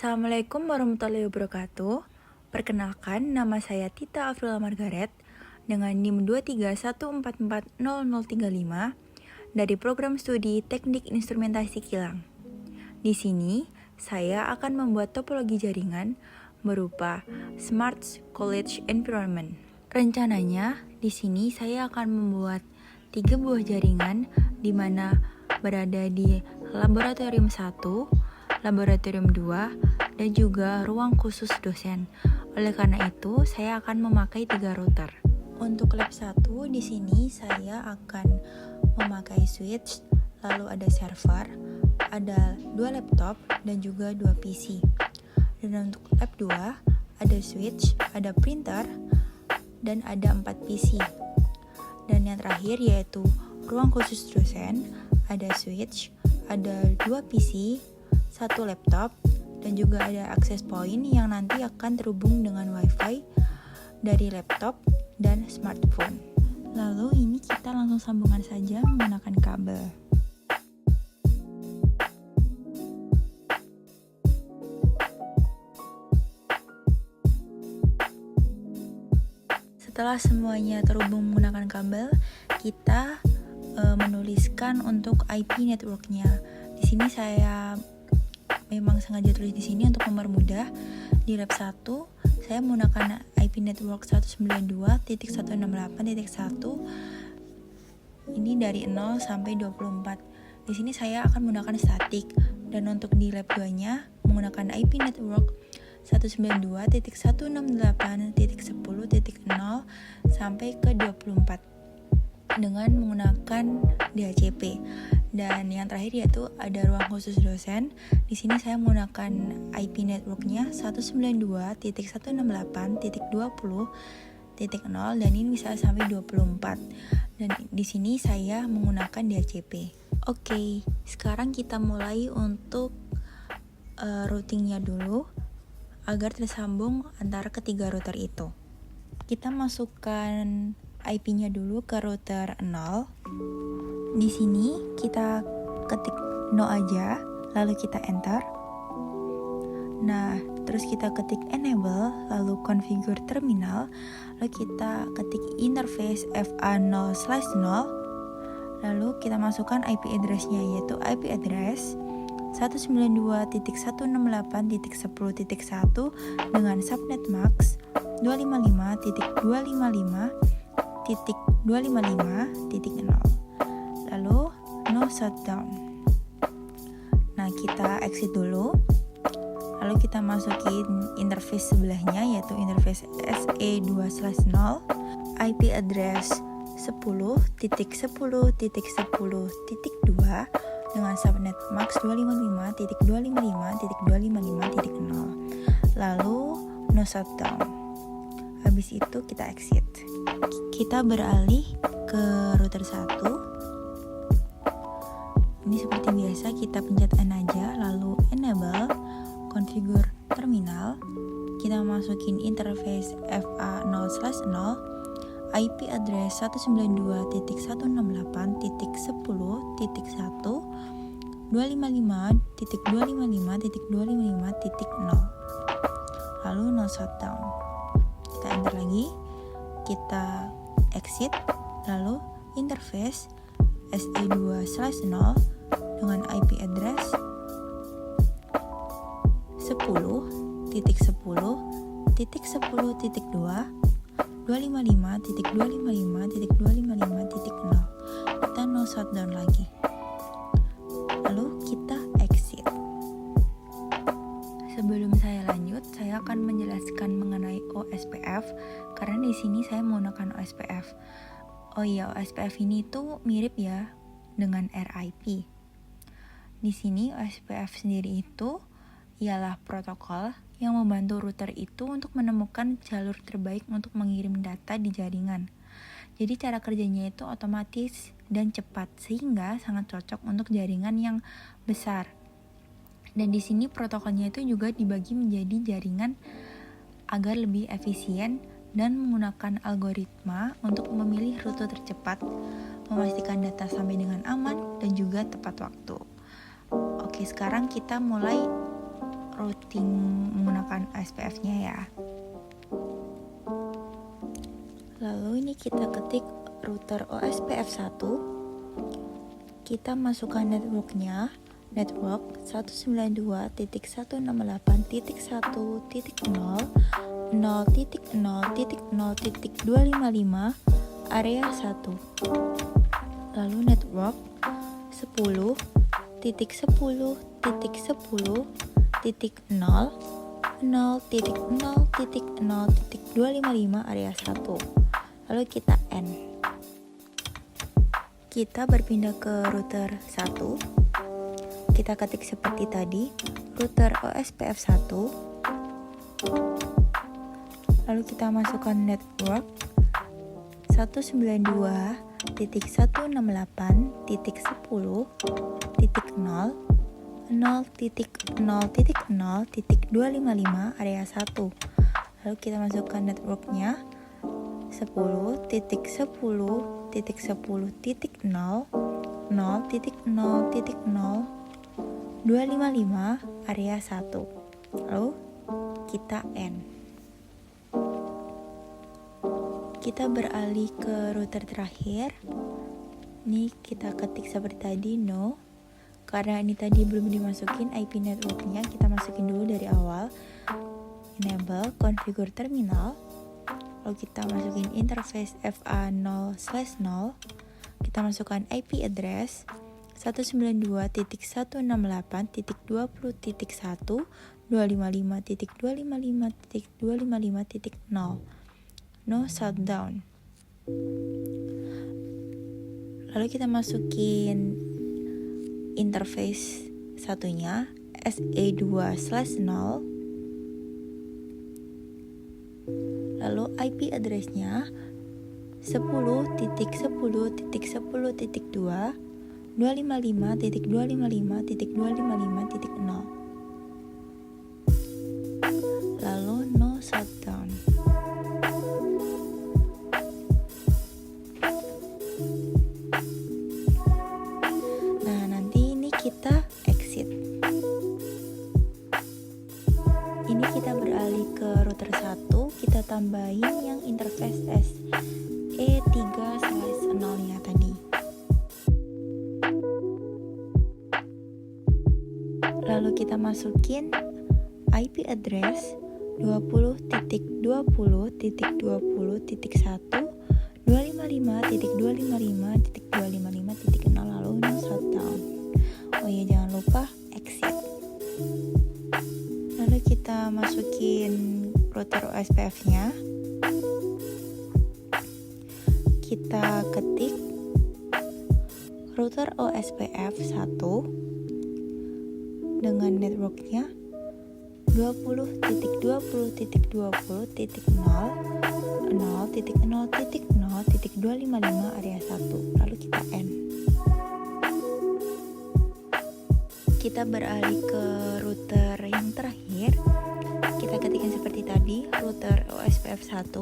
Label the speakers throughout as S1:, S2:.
S1: Assalamualaikum warahmatullahi wabarakatuh. Perkenalkan, nama saya Tita Afrila Margaret dengan NIM 231440035 dari program studi Teknik Instrumentasi Kilang. Di sini, saya akan membuat topologi jaringan berupa Smart College Environment. Rencananya, di sini saya akan membuat 3 buah jaringan di mana berada di laboratorium 1, laboratorium 2, dan juga ruang khusus dosen. Oleh karena itu, saya akan memakai 3 router. Untuk lab 1, di sini saya akan memakai switch, lalu ada server, ada 2 laptop, dan juga 2 PC. Dan untuk lab 2, ada switch, ada printer, dan ada 4 PC. Dan yang terakhir yaitu ruang khusus dosen, ada switch, ada 2 PC, 1 laptop, dan juga ada access point yang nanti akan terhubung dengan wifi dari laptop dan smartphone. Lalu ini kita langsung sambungan saja menggunakan kabel. Setelah semuanya terhubung menggunakan kabel, kita menuliskan untuk IP networknya. Di sini saya memang sengaja tulis di sini untuk mempermudah. Di lab 1 saya menggunakan IP network 192.168.1. Ini dari 0 sampai 24. Di sini saya akan menggunakan statik, dan untuk di lab 2-nya menggunakan IP network 192.168.10.0 sampai ke 24 dengan menggunakan DHCP. Dan yang terakhir yaitu ada ruang khusus dosen. Di sini saya menggunakan IP networknya 192.168.20.0 dan ini bisa sampai 24. Dan di sini saya menggunakan DHCP. Oke, sekarang kita mulai untuk routingnya dulu agar tersambung antara ketiga router itu. Kita masukkan IP-nya dulu ke router 0. Di sini kita ketik no aja, lalu kita enter. Nah, terus kita ketik enable, lalu configure terminal, lalu kita ketik interface FA0/0, lalu kita masukkan IP address-nya yaitu IP address 192.168.10.1 dengan subnet max 255.255.255.0. Lalu no shutdown. Nah, kita exit dulu. Lalu kita masukin interface sebelahnya yaitu interface SE2/0, IP address 10.10.10.2 dengan subnet max 255.255.255.0. Lalu no shutdown. Habis itu kita exit. Kita beralih ke router 1. Ini seperti biasa kita pencet N aja, lalu enable, configure terminal. Kita masukin interface FA0/0, IP address 192.168.10.1, 255.255.255.0. Lalu no shutdown. Kita enter lagi, kita exit, lalu interface SE2/0 dengan IP address 10.10.10.2 255.255.255.0. Kita no shutdown lagi, lalu kita exit. Sebelum saya lanjut, saya akan menjelaskan mengenai OSPF karena di sini saya menggunakan OSPF. Oh iya, OSPF ini tuh mirip ya dengan RIP. Di sini OSPF sendiri itu ialah protokol yang membantu router itu untuk menemukan jalur terbaik untuk mengirim data di jaringan. Jadi cara kerjanya itu otomatis dan cepat sehingga sangat cocok untuk jaringan yang besar. Dan di sini protokolnya itu juga dibagi menjadi jaringan agar lebih efisien dan menggunakan algoritma untuk memilih rute tercepat, memastikan data sampai dengan aman dan juga tepat waktu. Oke, sekarang kita mulai routing menggunakan SPF-nya ya. Lalu ini kita ketik router OSPF 1. Kita masukkan networknya, network 192.168.0.0.0.0.255 area 1. Lalu network 10.10.10.0.0.0.255 area 1. Lalu kita N. Kita berpindah ke router 1. Kita ketik seperti tadi, router OSPF 1. Lalu kita masukkan network 192.168.0.0.0.0.255 area 1. Lalu kita masukkan networknya 10.10.0.0.0.0.255 area 1. Lalu kita N. Kita beralih ke router terakhir. Ini kita ketik seperti tadi, no. Karena ini tadi belum dimasukin IP networknya, kita masukin dulu dari awal. Enable configure terminal. Lalu kita masukin interface FA0/0. Kita masukkan IP address 192.168.255.255.255.0. No shutdown. Lalu kita masukin interface satunya SA2/0. Lalu IP address-nya 10.10.10.2 255.255.255.0. Lalu no shutdown. Nah, nanti ini kita exit. Ini kita beralih ke router 1, kita tambahin yang interface SE3/0-nya tadi. Lalu kita masukin IP address 20.20.20.1 255.255.255.0 lalu no shutdown. Oh iya, jangan lupa exit. Lalu kita masukin router OSPF-nya. Kita ketik router OSPF 1 dengan networknya 20.20.0.0.0.0.255 area 1. Lalu kita N. Kita beralih ke router yang terakhir. Kita ketikkan seperti tadi, router OSPF 1.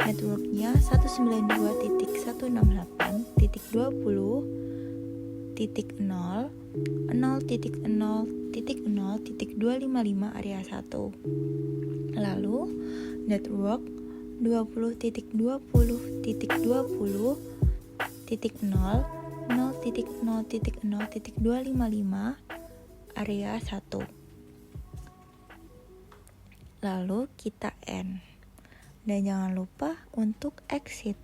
S1: Networknya 192.168.0.0.0.0.255 area 1. Lalu network 20.20.0.0.0.0.255 area 1. Lalu kita N. Dan jangan lupa untuk exit.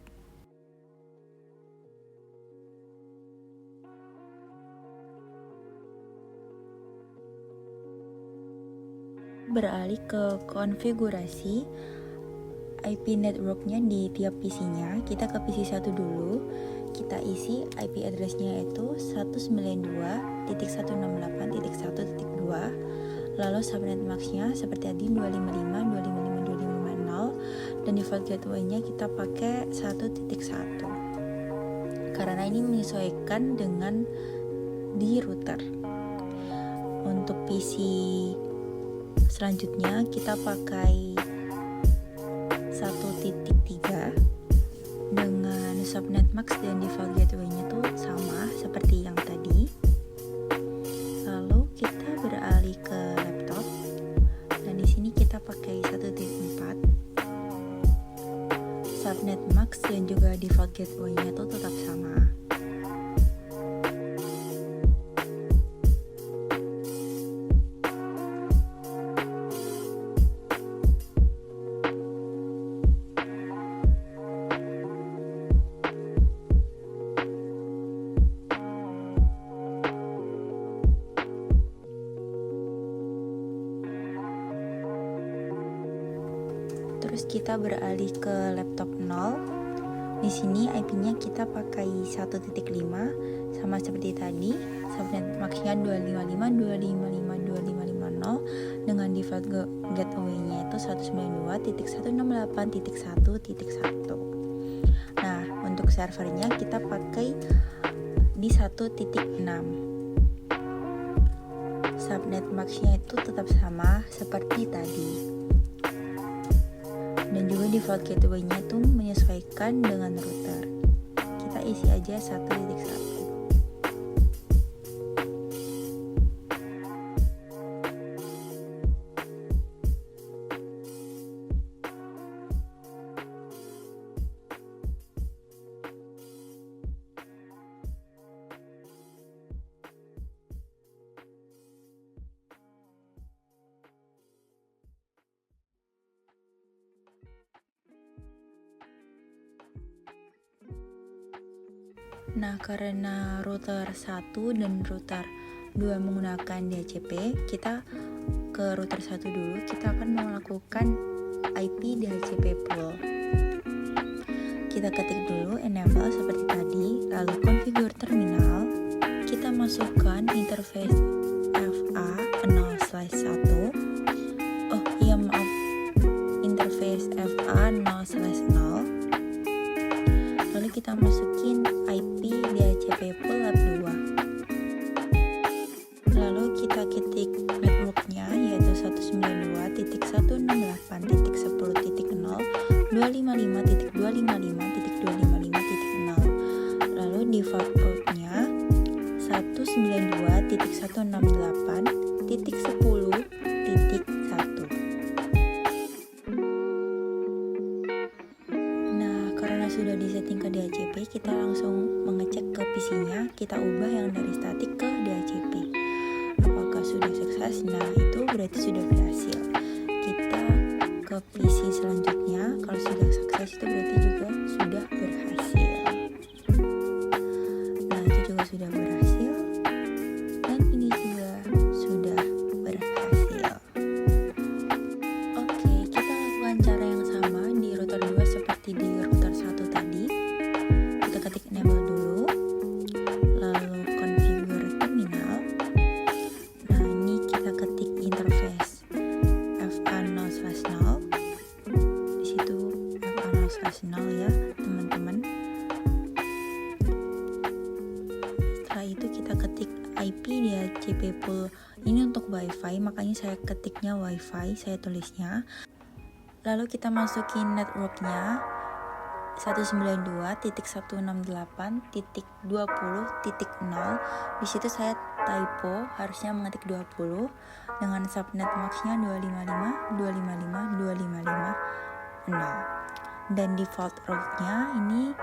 S1: Beralih ke konfigurasi IP networknya di tiap PC-nya. Kita ke PC 1 dulu. Kita isi IP address-nya itu 192.168.1.2. Lalu subnet max-nya seperti tadi 255.255.255.0 dan default gateway-nya kita pakai 1.1 karena ini menyesuaikan dengan di router. Untuk PC selanjutnya kita pakai 1.3 dengan subnet max dan default gateway-nya tuh sama seperti yang tadi. Lalu kita beralih ke gateway-nya itu tetap sama. Terus kita beralih ke laptop 0. Di sini IP-nya kita pakai 1.5 sama seperti tadi. Subnet max-nya 255.255.255.0 dengan default gateway-nya itu 192.168.1.1. Nah, untuk servernya kita pakai di 1.6. Subnet max-nya itu tetap sama seperti tadi. Dan juga default gateway-nya itu menyesuaikan dengan router. Kita isi aja 1.1. Nah, karena router 1 dan router 2 menggunakan DHCP, kita ke router 1 dulu. Kita akan melakukan IP DHCP pool. Kita ketik dulu enable seperti tadi, lalu configure terminal. Kita masukkan interface FA 0/1. Interface FA 0/0. Lalu kita masukin IP DHCP pool lab 2. Lalu kita ketik networknya yaitu 192.168.10.0 255.255.255.0. Lalu default portnya 192.168.10.1. Sudah disetting ke DHCP, kita langsung mengecek ke PC-nya, kita ubah yang dari statik ke DHCP. Apakah sudah sukses? Nah, itu berarti sudah berhasil. Kita ke PC selanjutnya, kalau sudah sukses itu berarti juga sudah berhasil. Nah, itu juga sudah berhasil. Dan ini juga sudah berhasil. Oke, kita lakukan cara yang sama di router 2 seperti di router 1 tadi. Kita ketik enable dulu, lalu configure terminal. Nah, ini kita ketik interface FA 0/0. Di situ FA 0/0 ya, teman-teman. Setelah itu kita ketik IP DHCP pool. Ini untuk WiFi, makanya saya ketiknya WiFi, saya tulisnya. Lalu kita masukin networknya 192.168.20.0. Di situ saya typo, harusnya mengetik 20 dengan subnet max-nya 255.255.255.0. Dan default route-nya ini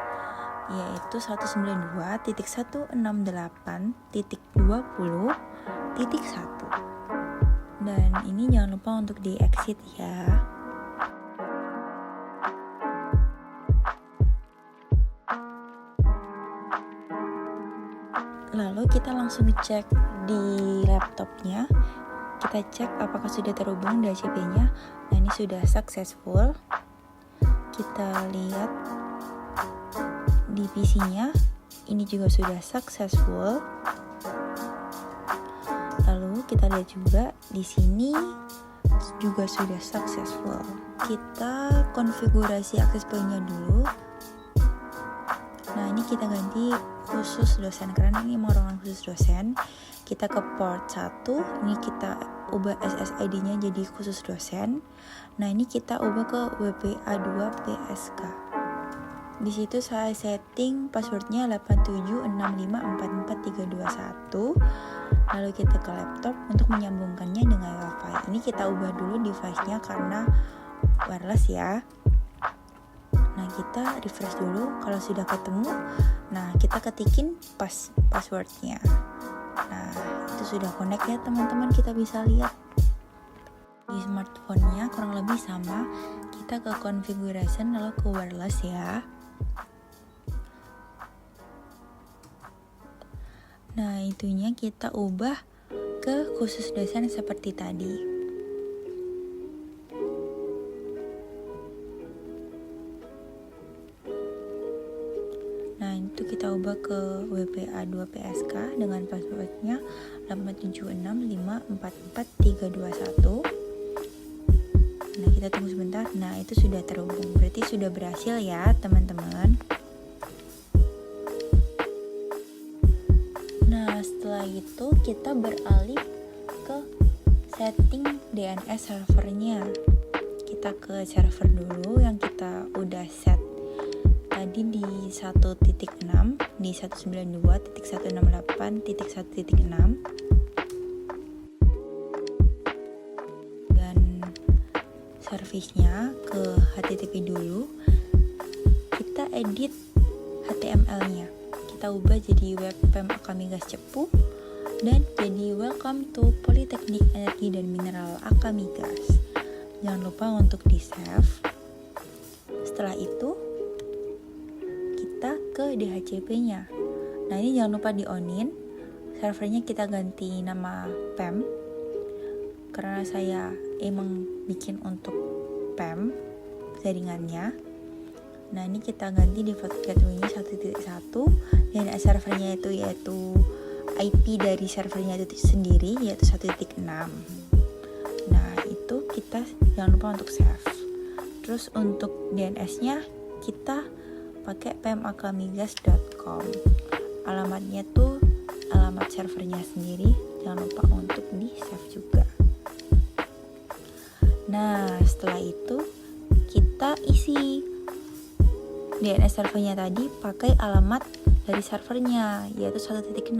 S1: yaitu 192.168.20.1. Dan ini jangan lupa untuk di exit ya. Lalu kita langsung cek di laptopnya. Kita cek apakah sudah terhubung DHCP-nya. Nah, ini sudah successful. Kita lihat di PC-nya. Ini juga sudah successful. Lalu kita lihat juga di sini juga sudah successful. Kita konfigurasi akses point-nya dulu. Nah, ini kita ganti khusus dosen karena ini mau ruangan khusus dosen. Kita ke port 1, ini kita ubah SSID-nya jadi khusus dosen. Nah, ini kita ubah ke WPA2 PSK. Di situ saya setting passwordnya 87654431. Lalu kita ke laptop untuk menyambungkannya dengan WiFi. Ini kita ubah dulu device-nya karena wireless ya. Nah, kita refresh dulu. Kalau sudah ketemu, nah kita ketikin passwordnya. Nah itu sudah connect ya teman-teman, kita bisa lihat di smartphone-nya kurang lebih sama. Kita ke configuration lalu ke wireless ya. Nah itunya kita ubah ke khusus dosen seperti tadi. Nah itu kita ubah ke WPA2PSK dengan passwordnya 876544321. Nah kita tunggu sebentar. Nah itu sudah terhubung, berarti sudah berhasil ya teman-teman. Nah setelah itu kita beralih ke setting DNS servernya. Kita ke server dulu yang kita udah set tadi di 1.6, di 192.168.1.6, dan servisnya ke HTTP dulu. Kita edit HTML-nya, kita ubah jadi web PEM Akamigas Cepu dan jadi welcome to Politeknik Energi dan Mineral Akamigas. Jangan lupa untuk di save. Setelah itu kita ke DHCP-nya. Nah ini jangan lupa di on-in. Servernya kita ganti nama PEM karena saya emang bikin untuk PEM jaringannya. Nah ini kita ganti default gateway-nya 1.1 dan servernya itu yaitu IP dari servernya itu sendiri yaitu 1.6. Nah itu kita jangan lupa untuk save. Terus untuk DNS-nya kita pakai pemakamigas.com. Alamatnya tuh alamat servernya sendiri, jangan lupa untuk di save juga. Nah setelah itu kita isi DNS servernya tadi pakai alamat dari servernya yaitu 1.6.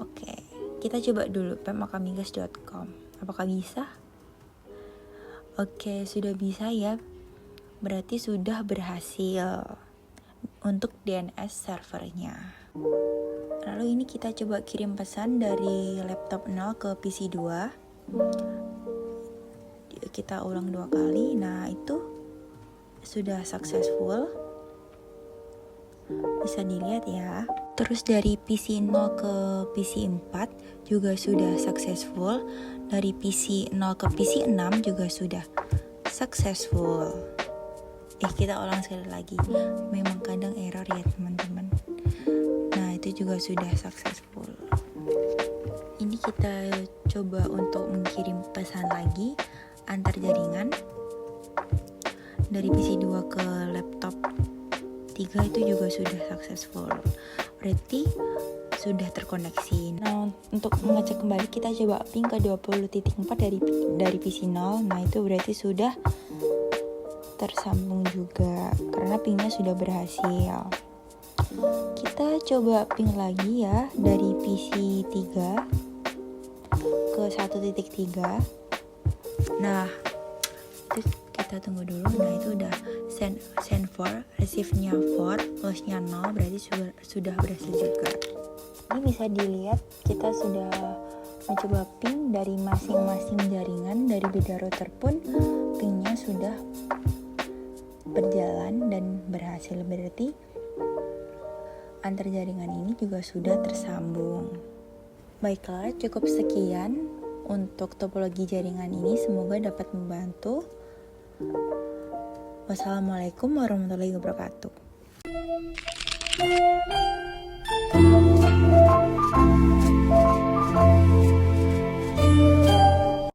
S1: Oke, kita coba dulu pemakamigas.com. Apakah bisa? Oke, sudah bisa ya. Berarti sudah berhasil untuk DNS servernya. Lalu ini kita coba kirim pesan dari laptop 0 ke PC 2. Kita ulang 2 kali. Nah itu sudah successful, bisa dilihat ya. Terus dari PC 0 ke PC 4 juga sudah successful. Dari PC 0 ke PC 6 juga sudah successful. Kita ulang sekali lagi. Memang kadang error ya teman-teman. Nah itu juga sudah successful. Ini kita coba untuk mengirim pesan lagi antar jaringan dari PC 2 ke laptop 3 itu juga sudah successful. Berarti sudah terkoneksi. Nah untuk mengecek kembali kita coba ping ke 20.4 dari PC 0. Nah itu berarti sudah tersambung juga karena pingnya sudah berhasil. Kita coba ping lagi ya dari PC 3 ke 1.3. Nah itu kita tunggu dulu. Nah itu udah send for, receive-nya for, loss-nya 0, berarti sudah berhasil juga. Ini bisa dilihat kita sudah mencoba ping dari masing-masing jaringan. Dari beda router pun pingnya sudah berjalan dan berhasil, berarti antar jaringan ini juga sudah tersambung. Baiklah, cukup sekian untuk topologi jaringan ini, semoga dapat membantu. Wassalamualaikum warahmatullahi wabarakatuh.